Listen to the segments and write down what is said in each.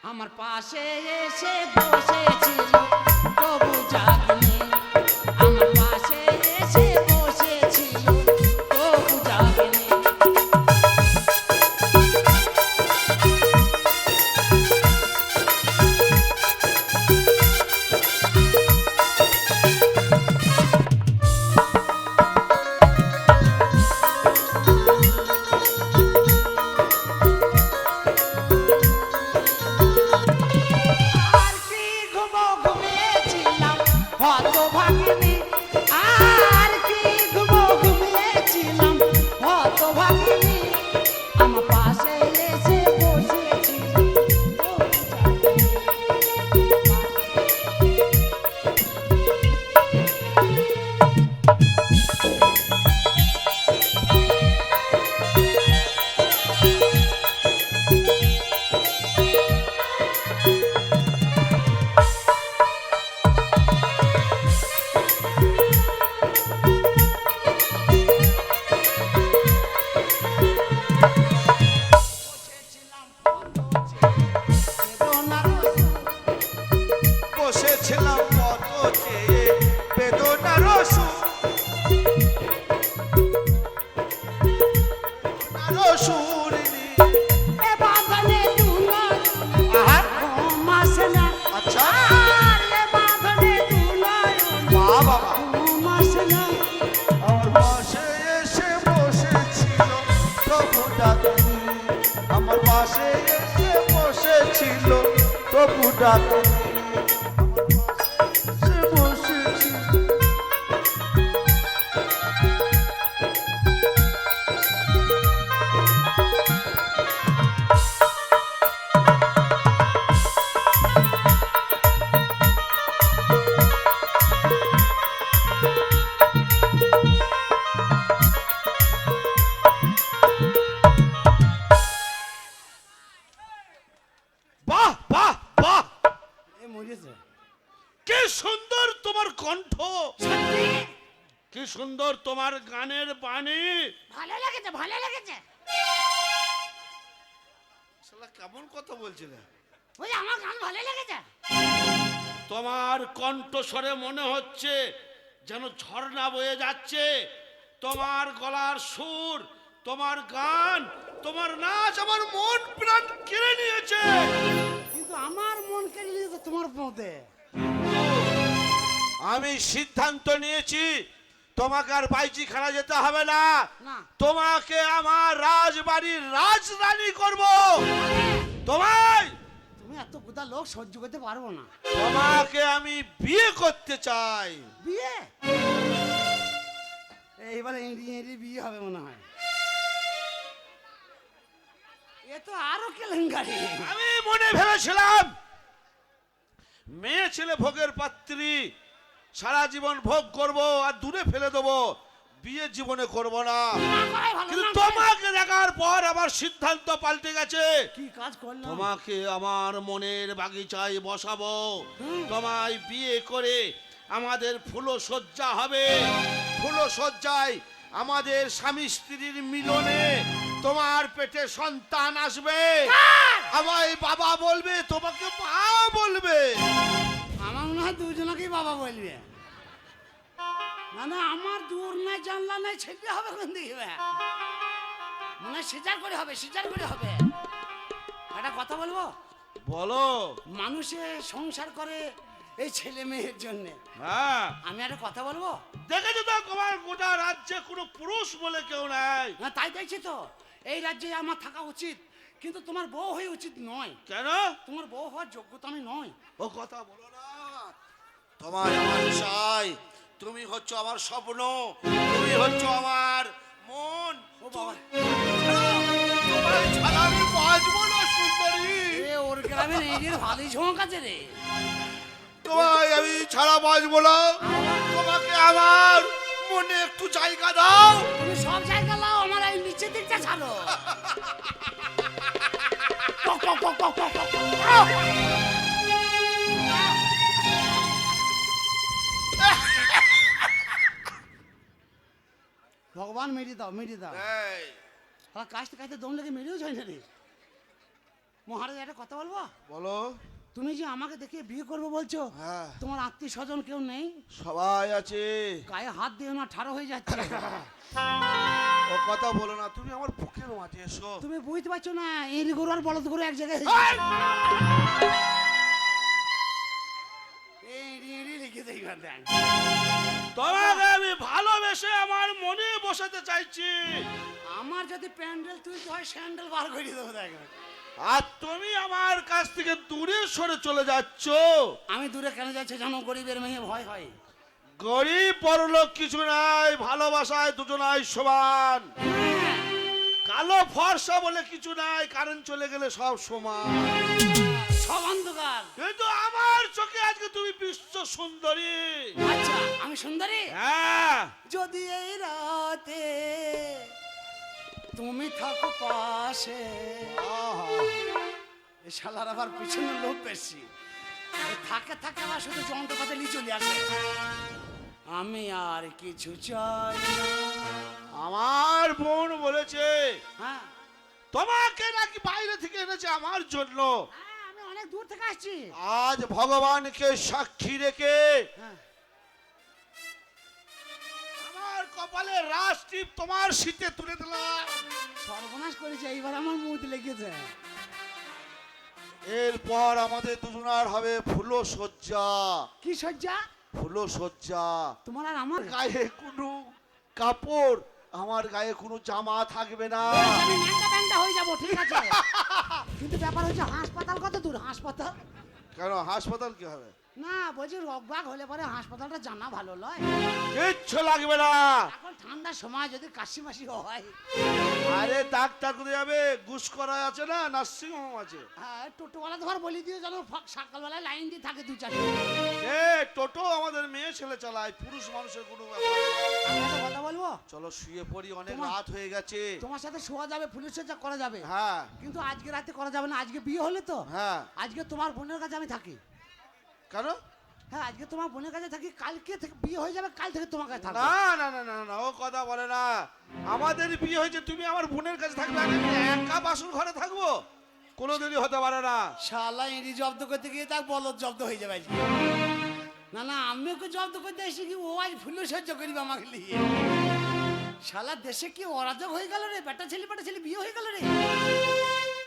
আমার পাশে এসে বসেছিল তবু জাগনি, আমার পাশে এসে বসেছিল তবু জাগনি। আর কি ঘুমিয়েছিলাম হতভাগিনী, আর কি ঘুমিয়েছিলাম হতভাগিনী, আমার পাশে এসে বসেছিল তবু জাগিনি। বসেছিলাম পথ চেয়ে বেদনার সুর এ বাঁধনে দুলন আহা ঘুম আসে না, আচ্ছা আর এ বাঁধনে দুলন বাবা ঘুম আসে না। আমার পাশে এসে বসেছিল তবু ডাকেনি, আমার পাশে এসে বসেছিল তবু ডাকেনি, সে বসেছিল। বাহ বাহ বাহ, এ মরেছে কি সুন্দর তোমার কণ্ঠ, সত্যি কি সুন্দর তোমার গানের বাণী। ভালো লেগেছে, ভালো লেগেছে। শালা কেমন কথা বলছিলে? ওই আমার গান ভালো লেগেছে। তোমার কণ্ঠস্বরে মনে হচ্ছে যেন ঝর্ণা বয়ে যাচ্ছে। তোমার গলার সুর, তোমার গান, তোমার নাচ আমার মন প্রাণ কেড়ে নিয়েছে। কিন্তু আমার মন কেড়ে নিয়েছে তোমার মধ্যে। আমি সিদ্ধান্ত নিয়েছি তোমাকে আর বাইচিখানা যেতে হবে না, না তোমাকে আমার রাজবাড়ির রাজরানী করব। তোমায় তুমি এত গোদা লোক সহ্য করতে পারবো না। তোমাকে আমি বিয়ে করতে চাই। বিয়ে এইবারে ইংরেজি বিয়ে হবে মনে হয়। এ তো আরো কেলেঙ্কারি। আমি মনে ভেবেছিলাম মেয়ে ছেলে ভোগের পাত্রী, সারা জীবন ভোগ করব আর দূরে ফেলে দেবো, বিয়ে জীবনে করব না। না করাই ভালো, কিন্তু না করাই- তোমাকে দেখার পর আমার সিদ্ধান্ত পাল্টে গেছে। কি কাজ করলাম? তোমাকে আমার মনের বাগিচায় বসাবো, তোমায় বিয়ে করে আমাদের ফুলসজ্জা হবে। ফুলসজ্জায় আমাদের স্বামী স্ত্রীর মিলনে তোমার পেটে সন্তান আসবে, আমায় বাবা বলবে, তোমাকে মা বলবে। আমার মনে হয় দুজনকেই বাবা বলবে। না না, আমার দূর নাই জানলা নাই ছেলে হবে কোন দিকে? মনে হয় সিজার করে হবে, সিজার করে হবে। একটা কথা বলবো, বলো। মানুষে সংসার করে এই ছেলে মেয়ের জন্য। হ্যাঁ, আমি একটা কথা বলবো, দেখেছো তো তোমার গোটা রাজ্যে কোনো পুরুষ বলে কেউ নাই। না তাই দেখছি তো এই রাজ্যে আমার থাকা উচিত, কিন্তু তোমার বউ হয়ে উচিত নয়। কেন? তোমার বউ হওয়ার যোগ্যতা আমি নয়। ও কথা বলো না, তোমার আমার চাই। তুমি হচ্ছ আমার স্বপ্ন, তুমি হচ্ছ আমার মন। ও বাবা, তোমায় ছাড়া আমি বাঁচবো না সুন্দরী। এ ওর গ্রামের এই যে ভালোই ঝোঁক আছে রে। তোমায় আমি ছাড়া বাঁচবো না। তোমাকে আমার মনে একটু জায়গা দাও। তুমি সব জায়গা লাও, আমার এই নিচের দিকটা ছাড়ো। পক, পক, পক, পক, পক, পক, পক। ভগবান মেরে দাও, মেরে দাও। কাজতে কাজতে দম লেগে মেরেও যায় না রে। মহারাজ একটা কথা বলবো? বলো। তুমি যে আমাকে দেখে বিয়ে করবে বলছো, হ্যাঁ তোমার আত্মীয় স্বজন কেউ নেই? সবাই আছে। গায়ে হাত দিও না, ঠাড়ো হয়ে যাচ্ছে। ও কথা বলো না, তুমি আমার বুকের মাঝে এসো। তুমি বুঝতে পারছো না, এরি গরু আর বলদ গরু এক জায়গায় লিখে দেই। তোমাকে আমি ভালোবেসে আমার মনে বসাতে চাইছি, আমার যদি প্যান্ডেল তুই হয় স্যান্ডেল বার করে দেবো। দেখ আর তুমি আমার কাছ থেকে দূরে সরে চলে যাচ্ছ। আমি দূরে কেন যাচ্ছি জানো? গরিবের মেয়ে ভয় হয়। গরিব বড়লোক কিছু নাই, ভালোবাসায় দুজনাই সমান। কালো ফর্সা বলে কিছু নাই, কারেন্ট চলে গেলে সব সমান। সব অন্ধকার। কিন্তু আমার চোখে আজকে তুমি বিশ্ব সুন্দরী। আচ্ছা আমি সুন্দরী? হ্যাঁ। যদি এই রাতে তুমি থাকো পাশে। এই শালার আবার পিছনে লোক বেশি, থাকে থাকে আমার শুধু যন্ত্রপাতি চলে আসে। আমি আর কিছু চাই না। আমার বোন বলেছে হ্যাঁ তোমাকে নাকি বাইরে থেকে এনেছে আমার জন্য। হ্যাঁ, আমি অনেক দূর থেকে আসছি। আজ ভগবানকে সাক্ষী রেখে হ্যাঁ আমার কপালে রাশ টিপ তোমার শীতে তুলে দিলাম। সর্বনাশ করেছে, এইবার আমার মুখ লেগেছে। এরপর আমাদের দুজনার হবে ফুলো সজ্জা। কি সজ্জা? ফুলো সজ্জা। তোমার আর আমার গায়ে কোনো কাপড়, আমার গায়ে কোনো জামা থাকবে না। আমি ন্যাংটা ট্যাংটা হয়ে যাবো, ঠিক আছে? কিন্তু ব্যাপার হচ্ছে হাসপাতাল কত দূর? হাসপাতাল কেন হাসপাতাল কি হবে? না বলছি রোগবাগ হলে পরে হাসপাতালটা জানা ভালো নয়। কিচ্ছু লাগবে না। এখন ঠান্ডার সময় যদি কাশি মাসি হয়। আরে ডাক্তার কোথায় যাবে? গুস করা আছে না, নার্সিং হোম আছে। হ্যাঁ টোটোওয়ালা ধর বলি দিও যেন সকালবেলায় লাইন দিয়ে থাকে দু চারটে। এ টোটো আমাদের মেয়ে ছেলে চালায়, পুরুষ মানুষের কোনো ব্যাপার না। আমি একটা কথা বলবো, চলো শুয়ে পড়ি, অনেক তোমার- রাত হয়ে গেছে। তোমার সাথে শোয়া যাবে, পুলিশ চর্চা করা যাবে, হ্যাঁ কিন্তু আজকে রাতে করা যাবে না। আজকে বিয়ে হলে তো, হ্যাঁ। আজকে তোমার বোনের কাছে আমি থাকি। কেন? হ্যাঁ আজকে তোমার বোনের কাছে থাকি, কালকে থেকে বিয়ে হয়ে যাবে, কাল থেকে তোমার কাছে থাকবো। না না না না না, ও কথা বলে না। আমাদের বিয়ে হয়েছে, তুমি আমার বোনের কাছে থাকবে, আর আমি একা বাসুর ঘরে থাকবো? কোনোদিনই হতে পারে না। শালা ইঁড়ি জব্দ করতে গিয়ে তার বলদ জব্দ হয়ে যাবে আজকে। না না আমি ওকে জব্দ করতে এসে কি ও আজ ফুল সহ্য করিবে আমাকে নিয়ে? শালা দেশে কি অরাজক হয়ে গেল রে? বেটা ছেলে বিয়ে হয়ে গেল রে।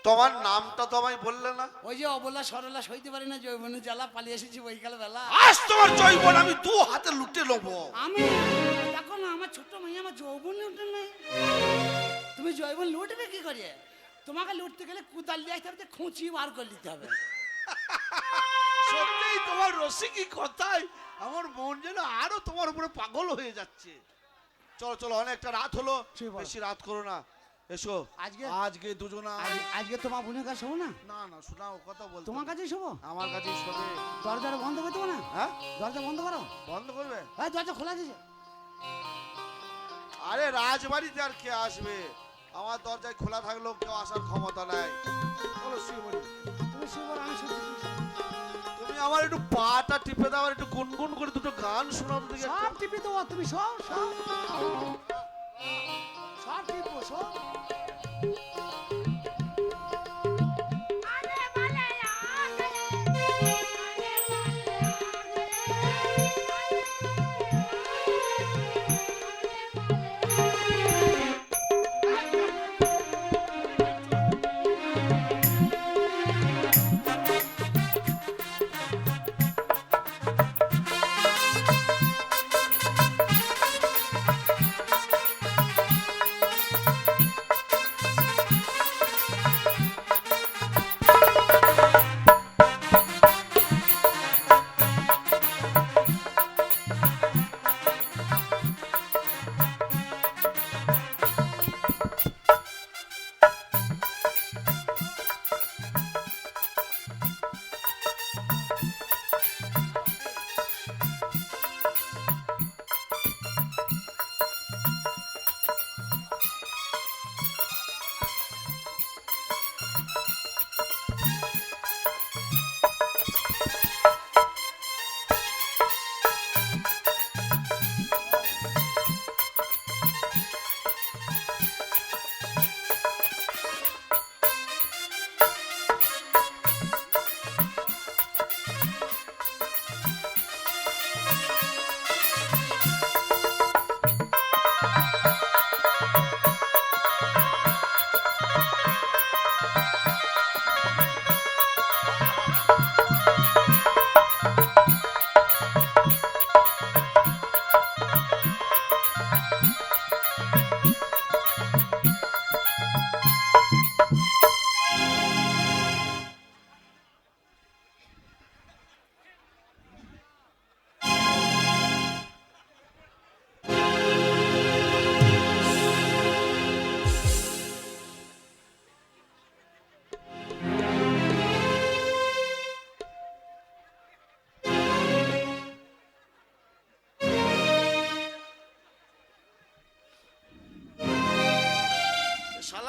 তোমার নামটা তো আমায় বললে না। ওই যে অবলা সরলা সইতে পারি না, জৈবনে জ্বালা পালিয়ে এসেছি বৈকাল বেলা। আজ তোমার জৈবন আমি দু হাতে লুটে নেবো। আমি দেখো না, আমার ছোট্ট মেয়ে আমার যৌবন লুটে নেই। তুমি জৈবন লুটবে কি করে? তোমাকে লুটতে গেলে কুদাল দিয়ে আসতে হবে, খুঁচি বার করে দিতে হবে। সত্যিই তোমার রসিকই কথাই আমার মন যেন আরো তোমার উপরে পাগল হয়ে যাচ্ছে। চলো চলো, অনেকটা রাত হলো, ঠিক বলো। বেশি রাত করো না। এসো আজকে দুজনা। আজকে তোমার বোনের কাছে শোবো না, না না শোনাও, কথা বলতে তোমার কাছেই শোবো। আমার কাছেই শোবে। দরজাটা বন্ধ করে দেবো না? হ্যাঁ দরজা বন্ধ করো। বন্ধ করবে? হ্যাঁ দরজা খোলা দিয়েছে। আরে রাজবাড়িতে আর কে আসবে? আমার দরজায় খোলা থাকলেও কেউ আসার ক্ষমতা নাই। চলো শুয়ে পড়ি। তুমি শুবো, আমি শুবো। তুমি আমার একটু পাটা টিপে দাও, আর একটু গুনগুন করে দুটো গান শোনাও তো দেখি। সব টিপি দেবো, তুমি সব টিপো সব।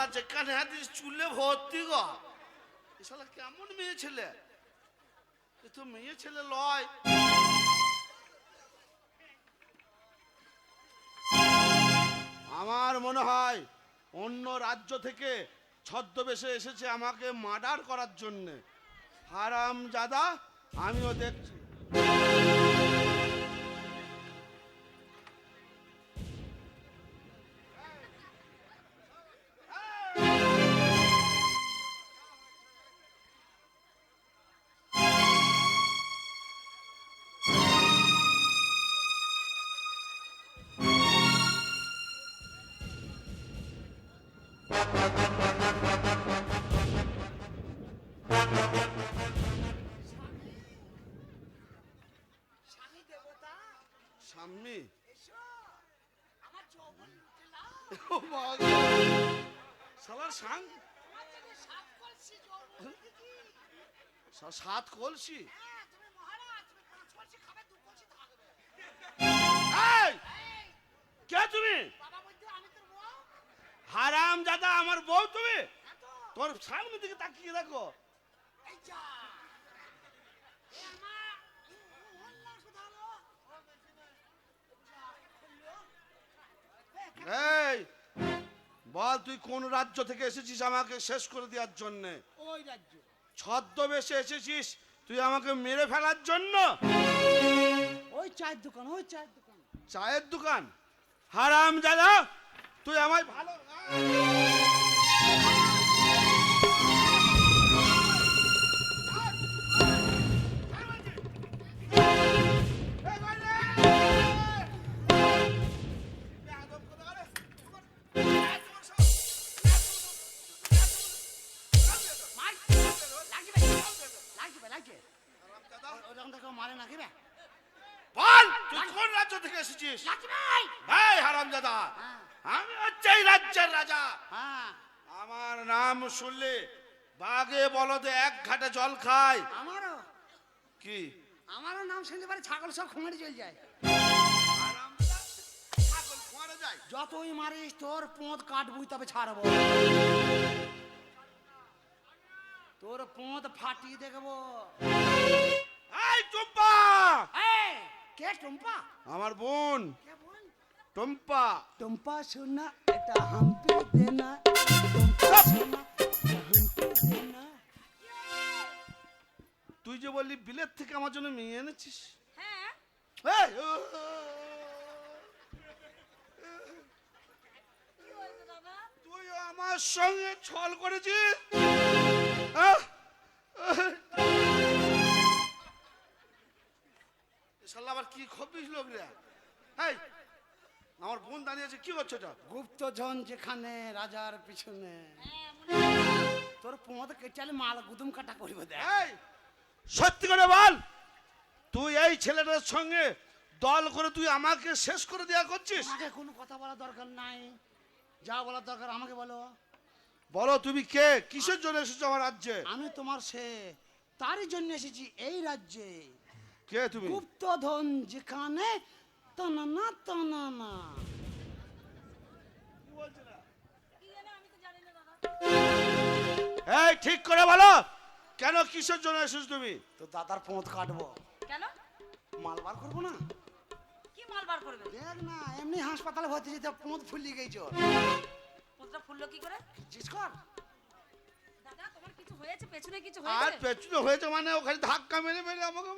শালা যেখানে হাতিস চুলে ভর্তি গো। এ শালা কেমন মেয়ে ছেলে, এ তো মেয়ে ছেলে লয়। আমার মনে হয় অন্য রাজ্য থেকে ছদ্মবেশে এসেছে আমাকে মার্ডার করার জন্য। হারামজাদা, আমিও দেখছি। স্বামী দেবতা সাম্মি, এসো, আমার যৌবন লুটে নাও। ও বাবা, শালার সাং তোমার জন্য সাত কলসি যৌবন দিছি। সাত কলসি। হ্যাঁ, তুমি মহারাজ, তুমি 5 কলসি খাবে, 2 কলসি থাকবে। এই, এই, কে তুমি? বাবা বলতে আমি তোর বউ। হারামজাদা, আমার বউ তুমি? হ্যাঁ তো, তোর সামনের দিকে তাকিয়ে দেখো। এই যা। এ আমা, হল্লা কোথালো? যা, খুললো। এই বল, তুই কোন রাজ্য থেকে এসেছিস আমাকে শেষ করে দেওয়ার জন্য? ওই রাজ্য। ছদ্মবেশে এসেছিস তুই আমাকে মেরে ফেলার জন্য? ওই চায়ের দোকান, ওই চায়ের দোকান। চায়ের দোকান? হারামজাদা, তুই আমায় ভালো মার, লাগবে, লাগবে, লাগবে। ওরকম তো কেউ মারে না, কি রে? বল, তুই কোন রাজ্য থেকে এসেছিস? লাগবে। এই হারামজাদা, হ্যাঁ, আমি হচ্ছে এই রাজ্যের রাজা। হ্যাঁ, আমার নাম শুনলে বাঘে বলদে এক ঘাটে জল খায়। আমারও কি? আমারও নাম শুনতে পারে ছাগল সব খুঁড়ে চলে যায়। হারামজাদা, ছাগল খোয়ারে যায়। যতই মারিস তোর পোঁত কাটবুই তবে ছাড়বো। তোর পোঁত ফাটিয়ে দেখবো। এই টুম্পা, এই, কে টুম্পা? আমার বোন কে বল? টুম্পা। টুম্পা সোনা, এটা হাম্পি দেনা। টুম্পা সোনা, এটা হাম্পি দেনা। তুই যে বললি বিলেত থেকে আমার জন্য মেয়ে এনেছিস। হ্যাঁ, এই, কি হয়েছে দাদা? তুই আমার সঙ্গে ছল করেছিস। আহ! এ শালা আবার কি খবিস লোক রে? এই, আমার বোন দাঁড়িয়ে আছে, কি করছো এটা? গুপ্তধন যেখানে রাজার পিছনে, হ্যাঁ, মনে হয়। তোর পোঁত কেটালে মাল গুদুম কাটা করবে দেখ। এই, সত্যি করে বল, তুই এই ছেলেটার সঙ্গে দল করে তুই আমাকে শেষ করে দেয়া করছিস? আমাকে কোনো কথা বলার দরকার নাই, যা বলার দরকার আমাকে বলো। বলো তুমি কে, কিসের জন্য এসেছো আমার রাজ্যে? আমি তোমার সে, তারই জন্য এসেছি এই রাজ্যে। কে তুমি? গুপ্তধন যেখানে টানানা টানানা। কি জানে, আমি তো জানি না দাদা। এই, ঠিক করে বলো, কেন কিসের জন্য এসেছো তুমি? তো দাদার পোঁত কাটবো, কেন? মাল বার করবো না। কি মাল বার করবে? দেখ না, এমনি হাসপাতালে ভর্তি যেতে পোঁত ফুলিয়ে গেছ। পোঁতটা ফুললো কি করে? জিজ্ঞেস কর। দাদা, তোমার কিছু হয়েছে? পেছনে কিছু আর হয়েছে? পেছনে হয়েছে মানে ওখানে ধাক্কা মেরে মেরে আমাকে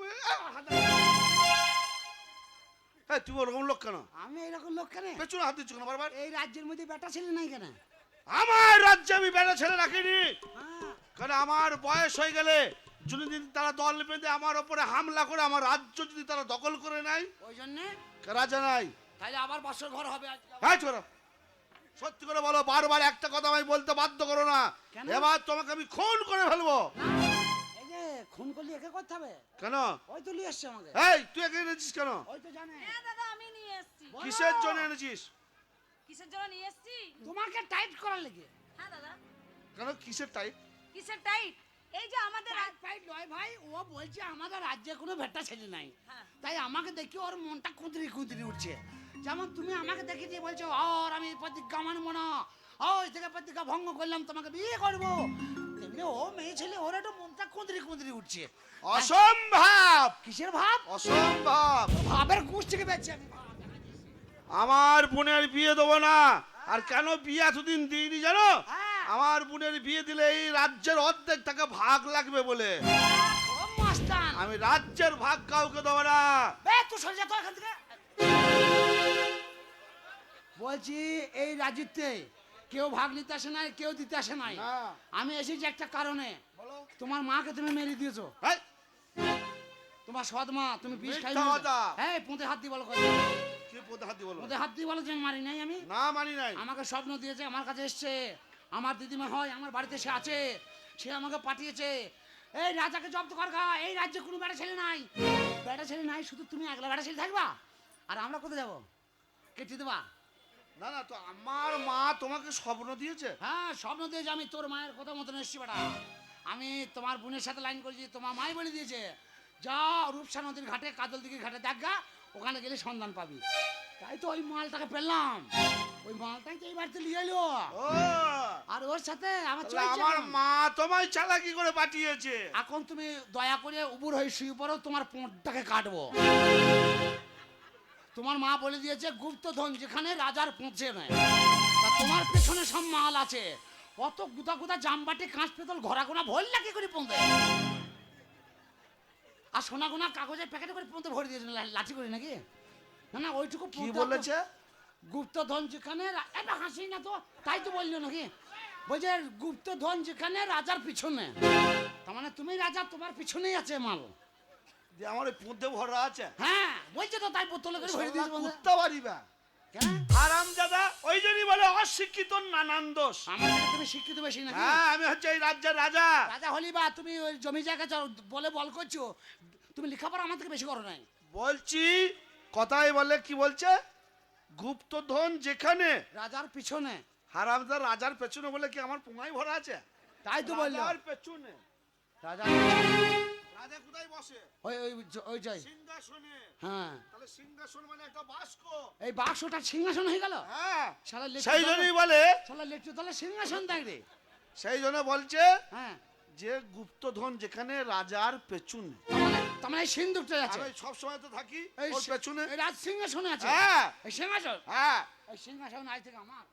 হ্যাঁ, তুমি ওরকম লোক কেন? আমি এইরকম লোক কেন? পেছনে হাত দিচ্ছ কেন বারবার? এই রাজ্যের মধ্যে বেটা ছেলে নাই কেন? আমার রাজ্যে আমি বেড়া ছেলে রাখিনি। হ্যাঁ, কারণ আমার বয়স হয়ে গেলে যদি তারা দল বেঁধে আমার ওপরে হামলা করে আমার রাজ্য যদি তারা দখল করে নেয়, ওই জন্যে রাজা নাই। তাহলে আবার বাসর ঘর হবে আজকে। হ্যাঁ ছোড়া, সত্যি করে বলো, বারবার একটা কথা আমি বলতে বাধ্য করো না। কেন? এবার তোমাকে আমি খুন করে ফেলবো। এই যে খুন করলি একে করতে হবে। কেন? ওই তো লিয়ে এসছে আমাকে। এই, তুই এখানে এনেছিস কেন? ওই তো জানে। হ্যাঁ দাদা, আমি নিয়ে এসেছি। বলো। কিসের জন্য এনেছিস? কিসের জন্য নিয়ে এসেছি? তোমাকে টাইট করার লেগে। হ্যাঁ দাদা। কেন, কিসের টাইপ? কিসের টাইট? এই যে আমাদের টাইট ফাইট নয় ভাই, ও বলছে আমাদের রাজ্যে কোনো ভেট্টা ছেলে নাই। হ্যাঁ। তাই আমাকে দেখি ওর মনটা কুঁদরি কুঁদরি উঠছে। যেমন তুমি আমাকে দেখে দিয়ে বলছো আর আমি প্রতিজ্ঞা মানবো না, ওই থেকে প্রতিজ্ঞা ভঙ্গ করলাম তোমাকে বিয়ে করবো, তেমনি ও মেয়ে ছেলে ওর একটু মনটা কুঁদরি কুঁদরি উঠছে। অসম্ভব, কিসের ভাব? অসম্ভব। ভাবের কুশ থেকে বেঁচে আমি আমার বোনের বিয়ে দেবো না। আর কেন বিয়ে এতদিন দিইনি জানো? হ্যাঁ। আমার বোনের বিয়ে দিলে এই রাজ্যের অর্ধেক টাকা ভাগ লাগবে বলে ও মাস্তান, আমি রাজ্যের ভাগ কাউকে দেবো না। বে তুই সরে যা তো এখান থেকে। বলছি এই রাজ্যতে কেউ ভাগ নিতে আসে নাই, কেউ দিতে আসে নাই। না। আমি এসেছি একটা কারণে। বলো। তোমার মাকে তুমি মেরে দিয়েছো, এই, তোমার সৎ মা, তুমি বিষ খাই মিথ্যা কথা। হ্যাঁ পোঁতে হাত দিয়ে বলো, কি পদে হাত দিয়ে বলবো? পোঁতে হাত দিয়ে বলো যে আমি মারি নাই। আমি না মানি নাই। আমাকে স্বপ্ন দিয়েছে, আমার কাছে এসছে, আমার দিদিমা হয় আমার বাড়িতে সে আছে, সে আমাকে পাঠিয়েছে এই রাজাকে জব্দ কর গা, এই রাজ্যে কোনো বেটা ছেলে নাই, বেটা ছেলে নাই, শুধু তুমি একলা বেটা ছেলে থাকবা, আর আমরা কোথায় যাবো? কেটে দেবা? না না, তো আমার মা তোমাকে স্বপ্ন দিয়েছে? হ্যাঁ স্বপ্ন দিয়েছে, আমি তোর মায়ের কথা মতন এসছি বেটা। আমি তোমার বোনের সাথে লাইন করেছি, তোমার মাই বলে দিয়েছে যা রূপসা নদীর ঘাটে, কাজল দিঘির ঘাটে দেখ গা, ওখানে গেলে সন্ধান পাবি। তাই তো ওই মালটাকে পেলাম, ওই মালটাই তো এই বাড়িতে নিয়ে এলো, ও, আর ওর সাথে আমার তাহলে চলছে আমার এখন। মা তোমায় চালাকি করে পাঠিয়েছে। এখন তুমি দয়া করে উবুর হয়ে শুয়ে পড়ো, তোমার পোঁটটাকে কাটবো। তোমার মা বলে দিয়েছে গুপ্তধন যেখানে রাজার পৌঁছে নেয়, তা তোমার পেছনে সব মাল আছে, অত গুদা গুদা জামবাটি কাঁচ পেতল ঘোরা গোনা ভর লাগে করে পৌঁছে, আর সোনা গোনা কাগজের প্যাকেটে করে পৌঁছে ভরে দিয়েছে লাঠি করে নাকি? না না ওইটুকু কি পৌঁছে বলেছে? গুপ্তধন যেখানে এটা হাসি না তো, তাই তো বললো নাকি, বলছে গুপ্তধন যেখানে রাজার পিছনে, তার মানে তুমি রাজা, তোমার পিছনেই আছে মাল। যে আমার ওই পুঁতে ভরা আছে। হ্যাঁ বলছে তো, তাই বোতলে করে ভরে দিয়েছে বন্ধু। কুত্তা বাড়িবা। কেন? হারামজাদা, ওই জন্যই বলে অশিক্ষিত নানান দোষ। আমার থেকে তুমি শিক্ষিত বেশি নাকি? হ্যাঁ, আমি হচ্ছে এই রাজ্যের রাজা। রাজা হলি বা তুমি ওই জমি জায়গা বলে বল করছো, তুমি লেখাপড়া আমার থেকে বেশি করো নাই। বলছি কথাই বলে কি বলছে? গুপ্তধন যেখানে রাজার পিছনে, হারামজাদা রাজার পেছনে বলে কি আমার পুঙাই ভরা আছে? তাই তো বললো রাজার পেছনে। রাজা রাজা কোথায় বসে? ওই ওই ওই যাই। সিংহাসনে। হ্যাঁ তাহলে সিংহাসন মানে একটা বাস্ক। এই বাক্সটা সিংহাসন হয়ে গেল। হ্যাঁ, শালা সেই জন্যই বলে, শালা লেটু তাহলে সিংহাসন দেখ রে। সেই জন্য বলছে হ্যাঁ যে গুপ্তধন যেখানে রাজার পেছনে। তার মানে এই সিন্ধুকটা আছে, আমি সব সময় তো থাকি এই ওর পেছনে। এই রাজ সিংহাসনে আছে। হ্যাঁ এই সিংহাসন, হ্যাঁ। এই সিংহাসন আজ থেকে আমার।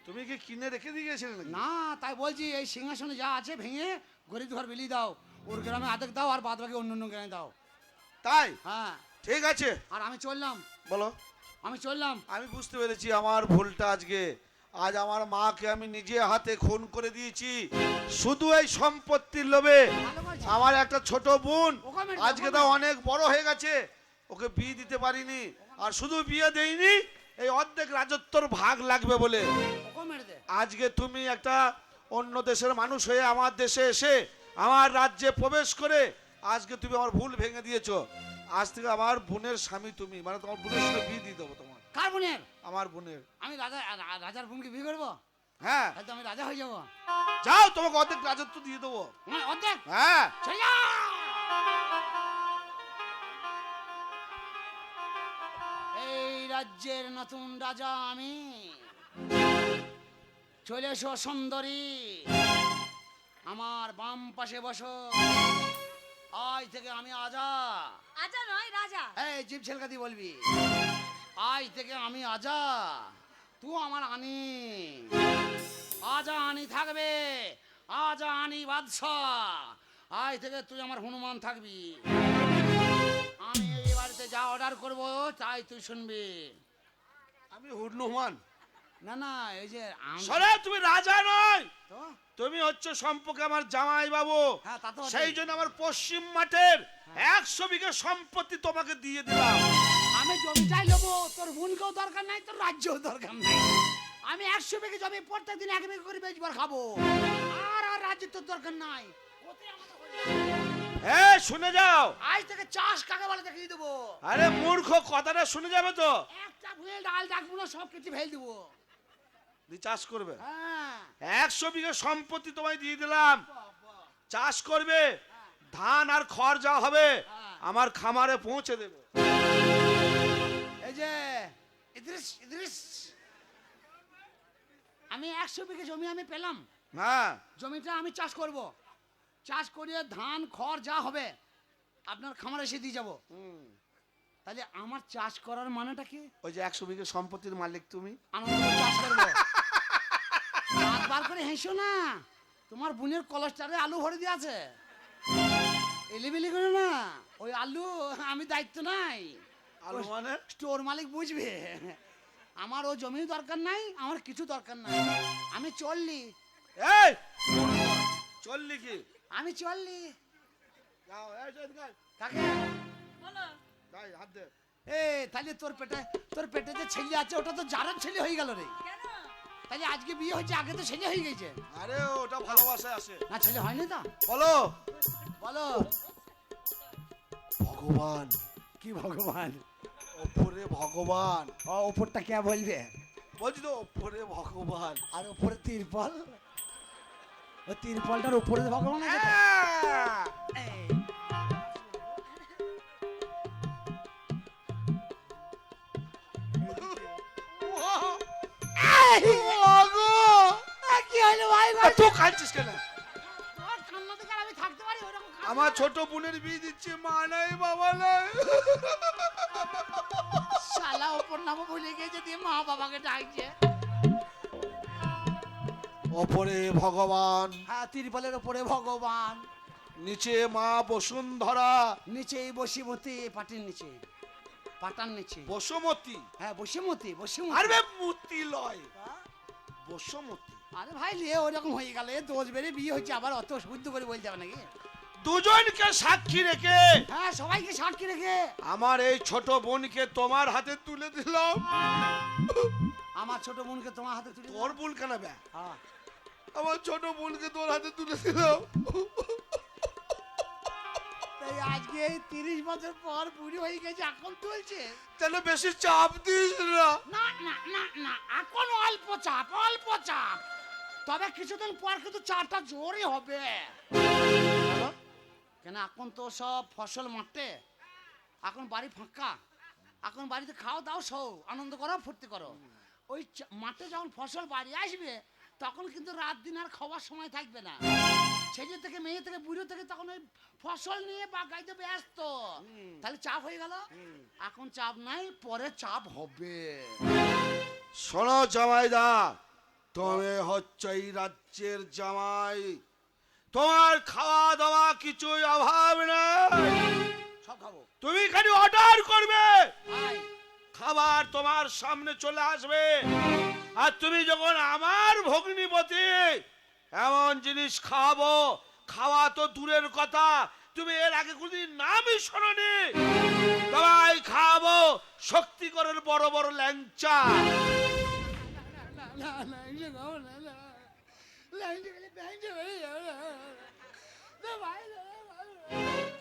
তুমি কি কিনে রেখে দিয়ে গেছিলে নাকি? না তাই বলছি এই সিংহাসনে যা আছে ভেঙে গরিব ঘর বিলিয়ে দাও, ওর গ্রামে আধেক দাও, আর বাদ বাকি অন্য অন্য গ্রামে দাও। তাই হ্যাঁ ঠিক আছে, আর আমি চললাম, বলো। আমি চললাম। আমি বুঝতে পেরেছি আমার ভুলটা আজকে। আজ আমার মাকে আমি নিজে হাতে খুন করে দিয়েছি শুধু এই সম্পত্তির লোভে। ভালো করেছি। আমার একটা ছোট বোন ওকে মেরে আজকে দাও, তো অনেক বড় হয়ে গেছে, ওকে বিয়ে দিতে পারিনি। আর শুধু বিয়ে দেইনি, এই অর্ধেক রাজত্বর ভাগ লাগবে বলে ওকে মেরে দে। আজকে তুমি একটা অন্য দেশের মানুষ হয়ে আমার দেশে এসে আমার রাজ্যে প্রবেশ করে আজকে তুমি আমার ভুল ভেঙে দিয়েছো। আজ থেকে আমার বোনের স্বামী তুমি, মানে তোমার বোনের সাথে বিয়ে দিয়ে দেবো তোমার, কার বোনের? আমার বোনের। আমি রাজার বোনকে বিয়ে করবো, হ্যাঁ তাহলে তো আমি রাজা হয়ে যাবো। যাও, তোমাকে অর্ধেক রাজত্ব দিয়ে দেবো। মানে অর্ধেক হ্যাঁ চলে যা। এই রাজ্যের নতুন রাজা আমি। চলে এসো সুন্দরী, আমার বাম পাশে বসো। আজ থেকে আমি আজা। আজা নয় রাজা। এই জিভ ছেলকা দিয়ে বলবি, আজ থেকে আমি আজা, তুই আমার আনি। আজা আনি থাকবে, আজা আনি বাদশাহ। আজ থেকে তুই আমার হনুমান থাকবি। আমি এই বাড়িতে যা অর্ডার করব তাই তুই শুনবি। আমি হনুমান। না না এই যে সরে, তুমি রাজা নয়, তো তুমি হচ্ছে সম্পর্কে আমার জামাই বাবু। হ্যাঁ তা তো সেই জন্য আমার পশ্চিম মাঠের 100 বিঘা সম্পত্তি তোমাকে দিয়ে দিলাম। আমি জমি চাই নেবো, তোর বোনকেও দরকার নাই, তোর রাজ্যও দরকার নাই। আমি 100 বিঘে জমি প্রত্যেক দিন 1 বিঘে করে বেচবার খাবো, আর আর রাজ্যের তোর দরকার নাই। ওতে আমাদের হয়ে যাবে। এ শুনে যাও, আজ থেকে চাষ কাকে বলে দেখিয়ে দেবো। আরে মূর্খ, কথাটা শুনে যাবে তো। একটা ভুলে ডাল ডাকবো না, সব কিছু ফেল দেবো। দিয়ে চাষ করবে। হ্যাঁ 100 বিঘা সম্পত্তি তোমায় দিয়ে দিলাম, চাষ করবে, ধান আর খড় যা হবে আমার খামারে পৌঁছে দেবে। এই যে ইদ্রিস ইদ্রিস আমি 100 বিঘে জমি আমি পেলাম। হ্যাঁ জমিটা আমি চাষ করব, চাষ করিয়ে ধান খড় যা হবে আপনার খামারে এসে দিয়ে যাব। তাহলে আমার চাষ করার মানেটা কি? ওই যে 100 বিঘে সম্পত্তির মালিক তুমি। আনন্দ করে চাষ করবো। বার করে হেসো না, তোমার বোনের কলেস্টারে আলু ভরে দিয়ে আছে, এলিবিলি করে না। ওই আলু আমি দায়িত্ব নাই, আলু মানে স্টোর মালিক বুঝবে। আমার ও জমি দরকার নাই, আমার কিছু দরকার নাই। আমি চললি, এই চললি কি? আমি চললি। যাও এই যে এদিকে আয়। কাকে? বলো গায়ে হাত দে। এ তাহলে তোর পেটে যে ছেলে আছে ওটা তো জারার ছেলে হয়ে গেল রে। কেন? তাহলে আজকে বিয়ে হয়েছে, আগে তো ছেলে হয়ে গেছে। আরে ওটা ভালোবাসায় আসে। না ছেলে হয়নি তো? বলো বলো। ভগবান। কি ভগবান? ওপরে ভগবান। ও ওপরটা কে বলবে? বলছি তো ওপরে ভগবান। আর ওপরে তিরপল, ও তিরপলটার উপরে ভগবান আছে তো? এই, কি হলো ভাই? তুই কাঁদছিস কেন? তোমার কান্না থেকে আর আমি থাকতে পারি? ওরকম কান্না- আমার ছোট বোনের বিয়ে দিচ্ছে, মা নাই বাবা নাই। শালা ওপর নামও ভুলে গেছে, দিয়ে মা বাবাকে ডাকছে। ওপরে ভগবান, হ্যাঁ, তিরপলের ওপরে ভগবান, নিচে মা বসুন্ধরা। নিচে এই বসিমতী, পাটির নিচে, পাটার নিচে। বসুমতী। হ্যাঁ, বসিমতী, বসিমতী। আরে মূর্তি লয়, বসুমতী। আরে ভাই লিয়ে ওরকম হয়ে গেল, এ দোষ বেড়ে বিয়ে হচ্ছে, আবার অত শুদ্ধ করে বলতে হবে নাকি? দুজনকে সাক্ষী রেখে হ্যাঁ, সবাইকে সাক্ষী রেখে আমার এই ছোট বোনকে তোমার হাতে তুলে দিলাম। আমার ছোট বোনকে তোমার হাতে তুলে তোর বোন কেন বে? হ্যাঁ। আমার ছোট বোনকে তোর হাতে তুলে দিলাম। তাই আজকে এই 30 বছর পর বুড়ি হয়ে গেছে, এখন তুলছে? যেন বেশি চাপ দিস না। না না না না, এখন অল্প চাপ, অল্প চাপ। তবে কিছুদিন পর কিন্তু চারটা জোরই হবে। কেন এখন তো সব ফসল মাঠে, এখন বাড়ি ফাঁকা, এখন বাড়িতে খাও দাও সৌ আনন্দ করো ফুর্তি করো। ওই মাঠে যখন ফসল বাড়ি আসবে তখন কিন্তু রাত দিন আর খাওয়ার সময় থাকবে না। ছেলে থেকে মেয়ে থেকে বুড়ো থেকে তখন ওই ফসল নিয়ে বাগাইতে ব্যস্ত, তাহলে চাপ হয়ে গেল। এখন চাপ নাই, পরে চাপ হবে। শোনো জামাইদা, তুমি হচ্ছে এই রাজ্যের জামাই, তোমার খাওয়া দাওয়া কিছুই অভাব নাই। সব খাবো তুমি খালি অর্ডার করবে, ভাই। খাবার তোমার সামনে চলে আসবে। আর তুমি যখন আমার ভগ্নিপতি এমন জিনিস খাওয়াবো, খাওয়া তো দূরের কথা, তুমি এর আগে কোনদিন নামই শোনোনি। তোমায় খাওয়াবো শক্তিগড়ের বড় বড় ল্যাংচা।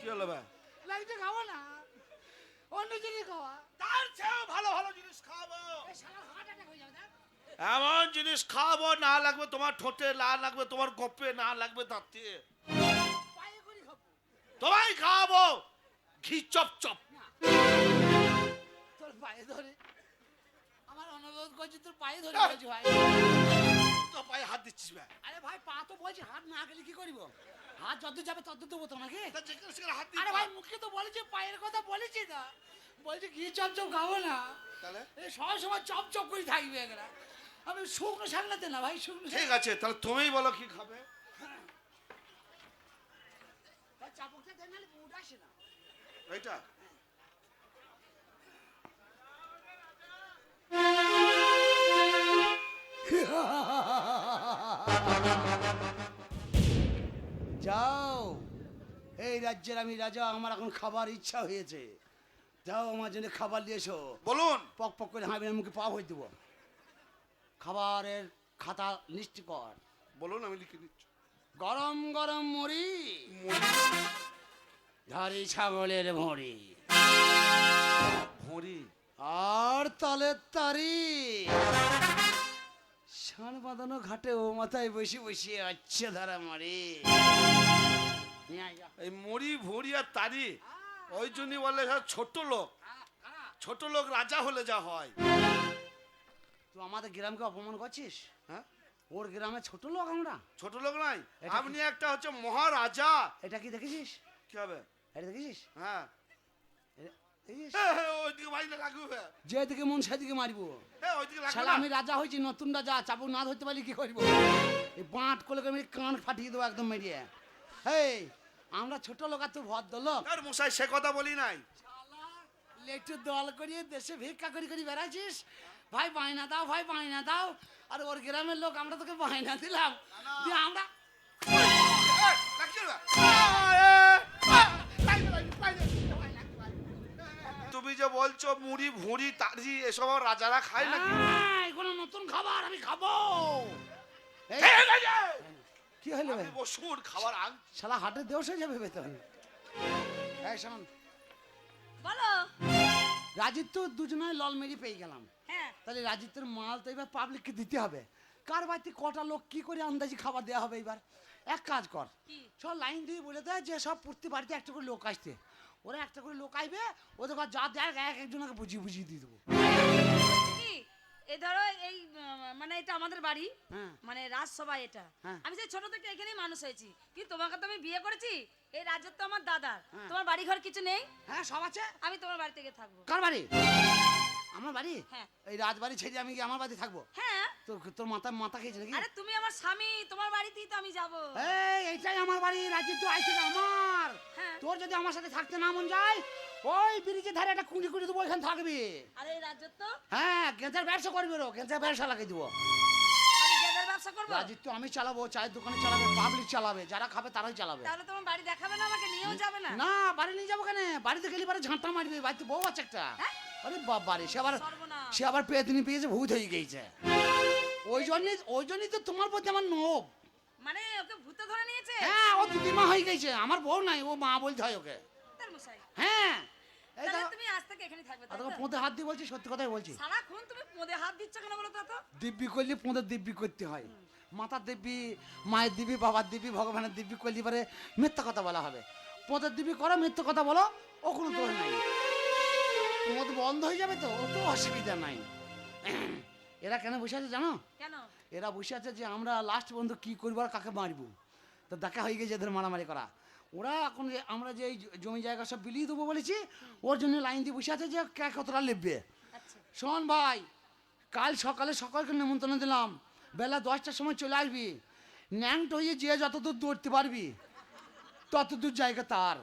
কি হলো ভাই? খাবো না, অন্য জিনিস খাওয়া। তার চেয়েও ভালো ভালো জিনিস খাওয়াবো। এই শালা হার্ট অ্যাটাক হয়ে যাবে না? এমন জিনিস খাওয়াবো, না লাগবে তোমার ঠোঁটে, না লাগবে তোমার গোপে, না লাগবে দাঁতে, পায়ে করে খাবো। তোমায় খাওয়াবো ঘি চপ চপ। তোর পায়ে ধরে আমার অনুরোধ করছি, তোর পায়ে ধরে বলছি ভাই। তো পায়ে হাত দিচ্ছিস ভাই? আরে ভাই, পা তো বলছি, হাত না গেলে কি করিব? হাত যত যাবে তত দেবো তো নাকি? তা যেখানে সেখানে হাত দিস আরে না। ভাই, মুখে তো বলেছি, পায়ের কথা বলেছি না, বলছি ঘি চপ চপ খাবো না। তাহলে এই সব সময় চপ চপ করে থাকবে এগুলা। আমি শুকনো সামলাতে না ভাই, শুকনো ঠিক আছে, তাহলে তুমিই বলো কি খাবে। চাপকটা দেন, নাহলে বুট আসে না। এইটা যাও, এই রাজ্যের আমি রাজা, আমার এখন খাবার ইচ্ছা হয়েছে। যাও আমার জন্য খাবার নিয়ে এসো। বলুন। পক পক করে হাঁপিয়ে মুখে পা হয়ে দেবো। খাবারের খাতা লিস্ট কর। বলুন, আমি লিখে দিচ্ছি। গরম গরম মুড়ি, ধারি ছাগলের ভড়ি, ভরি আর তালের তারি, শান বাঁধানো ঘাটে ও মাথায় বসে বসে আচ্ছা ধারা মারি। নিয়ে আয় যা। এই মুড়ি ভরি আর তারি, ওই জন্যই বলে সব ছোট লোক, ছোট লোক রাজা হলে যা হয়। তুই আমাদের গ্রামকে অপমান করছিস? হ্যাঁ, ওর গ্রামে ছোট লোক আমরা। ছোট লোক নাই, এটা কি? আপনি একটা হচ্ছে মহারাজা। এটা কি দেখেছিস? কি হবে? এটা দেখেছিস? হ্যাঁ, দেখেছিস? ওইদিকে মাইলে লাগবে। যেদিকে মন সেদিকে মারবো। হ্যাঁ, ওইদিকে লাগবে শালা না। আমি রাজা হয়েছি, নতুন রাজা, চাবুক না ধরতে পারলে কি করবো? এই বাঁট করলে আমি কান ফাটিয়ে দেবো একদম মেরিয়ে। হেই, আমরা ছোট লোক আর তুই ভদ্র লোক। আর মশাই সে কথা বলি নাই। একটু দল করিয়ে দেশে ভিক্ষা করি করি বেড়াচ্ছিস, ভাই বায়না দাও, ভাই বায়না দাও। আর ওর গ্রামের লোক আমরা তোকে বায়না দিলাম, দিয়ে আমরা তুমি যে বলছো মুড়ি ভুঁড়ি তাড়ি এসব আবার রাজারা খায় নাকি? কোনো নতুন খাবার আমি খাবো। এই, কি হলো? আপনি বসুন, খাবার আন। শালা হাটের দেওয়া হয়ে যাবে বেতন। এই শোন, বলো। রাজিত্ব দুজনে লল মেরি পেয়ে গেলাম। হ্যাঁ, তাহলে রাজিত্বের মাল তো এবার পাবলিককে দিতে হবে। কার বাড়িতে কটা লোক কি করে আন্দাজি খাবার দেওয়া হবে এবার? এক কাজ কর, কি? সব লাইন দিয়ে বলে দেয় যে সব প্রতি বাড়িতে একটা করে লোক আসতে। ওরা একটা করে লোক আসবে, ওদের ঘর যা দেখ এক একজনকে বুঝিয়ে বুঝিয়ে দিয়ে দেবো। বলছি কি, এই ধরো এই মানে এটা আমাদের বাড়ি, হ্যাঁ। মানে রাজসভা এটা। হ্যাঁ। আমি সেই ছোট থেকে এখানেই মানুষ হয়েছি, কিন্তু তোমাকে তো আমি বিয়ে করেছি, এই রাজ্যত্ব আমার দাদার। হ্যাঁ। তোমার বাড়ি ঘর কিছু নেই, হ্যাঁ, সব আছে। আমি তোমার বাড়ি থেকে থাকবো। কার বাড়ি? আমার বাড়ি? হ্যাঁ। এই রাজবাড়ি ছেড়ে আমি কি আমার বাড়ি থাকবো? হ্যাঁ, তো তোর মাথা খেয়েছে নাকি? আরে তুমি আমার স্বামী, তোমার বাড়িতেই তো আমি যাবো। এইটাই আমার বাড়ি, রাজিত্ব আইছে আমার। হ্যাঁ। তোর যদি আমার সাথে থাকতে না মন যায়, ওই ব্রিজের ধারে একটা কুঁড়ি কুঁড়ি দেবো, এখানে থাকবি। আরে এই রাজ্যত্ব হ্যাঁ, গেঁজার ব্যবসা করবি, গেঁজার ব্যবসা লাগিয়ে দিব। আমি গেদের ব্যবসা করবো। রাজিত্ব আমি চালাবো, চায়ের দোকানে চালাবে, পাবলিক চালাবে, যারা খাবে তারাই চালাবে। তাহলে তোমার বাড়ি দেখাবে না, আমাকে নিয়েও যাবে না? না, বাড়ি নিয়ে যাবো কেন? বাড়িতে গেলে পরে ঝাঁটা মারবে, বাড়িতে বউ আছে একটা। হ্যাঁ? আরে বাবারে, সর্বনাশ। সে আবার পেতনি পেয়েছে, ভূত হয়ে গেছে। ওই জন্যই তো তোমার প্রতি আমার নোব। মানে ওকে ভূতে ধরে নিয়েছে? হ্যাঁ, ও দিদিমা হয়ে গেছে, আমার বউ নাই, ও মা বলতে হয় ওকে। তার মশাই, হ্যাঁ, এই তাহলে দেখো, তুমি আজ থেকে এখানেই থাকবে, তাই আর তোকে তো? পোঁতে হাত দিয়ে বলছি, সত্যি কথাই বলছি। সারাক্ষণ তুমি পোঁদে হাত দিচ্ছ কেন বলো তো? দিব্যি করলে পোঁদের দিব্যি করতে হয়। মাতার দিব্যি, মায়ের দিব্যি, বাবার দিব্যি, ভগবানের দিব্যি করলে পারে মিথ্যা কথা বলা হবে। পোঁদের দিব্যি করো, মিথ্যা কথা বলো, ও কোনো দোষ নাই। পোঁদ বন্ধ হয়ে যাবে তো, ও তো অসুবিধা নাই। এরা কেন বসে আছে জানো? কেন? এরা বসে আছে যে আমরা লাস্ট পর্যন্ত কি করবো আর কাকে মারবো। তো দেখা হয়ে গেছে এদের মারামারি করা। ওরা এখন যে আমরা যে এই জমি জায়গা সব বিলিয়ে দেবো বলেছি, ওর জন্য লাইন দিয়ে বসে আছে যে কে কতটা লেপবে। আচ্ছা, শোন ভাই, কাল সকালে সকলকে নেমন্তন্ন দিলাম, বেলা 10টার সময় চলে আসবি। ন্যাংট হয়ে যে যতদূর দৌড়তে পারবি ততদূর জায়গা তার।